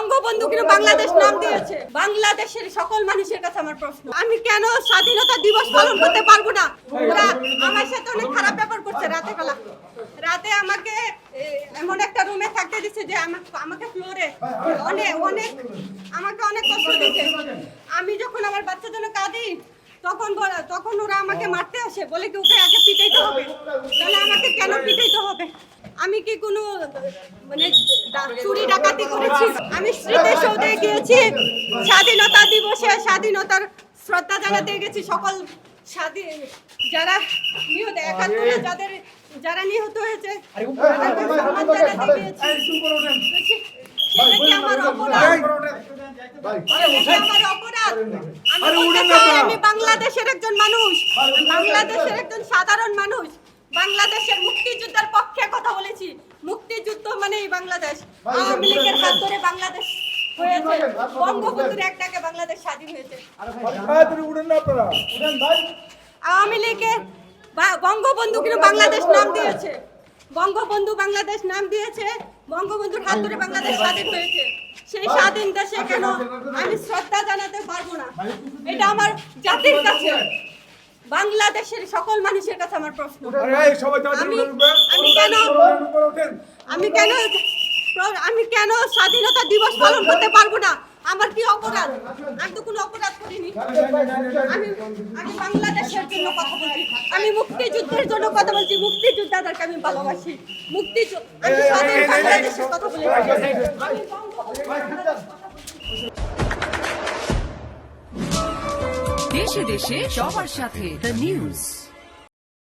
বঙ্গবন্ধু কিন্তু বাংলাদেশ নাম দিয়েছে। বাংলাদেশের সকল মানুষের কাছে আমার প্রশ্ন, আমি কেন স্বাধীনতা দিবস পালন করতে পারবো না? ওরা আমার সাথে অনেক খারাপ ব্যাপার করছে। রাতে আমাকে এমন একটা রুমে থাকতে দিচ্ছে যে আমাকে ফ্লোরে আমাকে অনেক কষ্ট দিচ্ছে। আমি যখন আমার বাচ্চার জন্য কাঁদি তখন ওরা আমাকে মারতে আসে, বলে কি ওকে আগে পিটাইতে হবে। তাহলে আমাকে কেন পিটাইতে হবে? আমি কি কোনো মানে চুরি ডাকাতি করেছি? আমি স্মৃতিসৌধে গিয়েছি, স্বাধীনতা দিবসে স্বাধীনতার শ্রদ্ধা জানাতে গেছি। সকল যারা নিহত, একাত্তরে যারা নিহত হয়েছে তাদেরকে সম্মান জানাতে গিয়েছি। সেটা কি আমার অপরাধ? আমি বাংলাদেশের একজন মানুষ, বাংলাদেশের একজন সাধারণ মানুষ, বাংলাদেশের মুক্তিযুদ্ধের পক্ষে কথা বলেছি। মুক্তিযুদ্ধ মানেই বাংলাদেশ। আওয়ামী লীগের হাত ধরে বাংলাদেশ হয়েছে, বঙ্গবন্ধুর এক ডাকে বাংলাদেশ স্বাধীন হয়েছে। আওয়ামী লীগের বঙ্গবন্ধু কিন্তু বাংলাদেশ নাম দিয়েছে। বঙ্গবন্ধু বাংলাদেশ নাম দিয়েছে, বঙ্গবন্ধুর হাত ধরে বাংলাদেশ স্বাধীন হয়েছে। সেই স্বাধীন দেশে কেন আমি শ্রদ্ধা জানাতে পারবো না? এটা আমার জাতির কাছে, বাংলাদেশের সকল মানুষের কাছে আমার প্রশ্ন, আমি কেন স্বাধীনতা দিবস পালন করতে পারবো না? আমার কি অপরাধ? আমি তো কোনো অপরাধ করিনি। আমি বাংলাদেশের জন্য কথা বলছি, আমি মুক্তিযুদ্ধের জন্য কথা বলছি। মুক্তিযোদ্ধাদেরকে আমি ভালোবাসি। আমি স্বাধীন বাংলাদেশের কথা বলি। দেশে দেশে সবার সাথে দ্য নিউজ।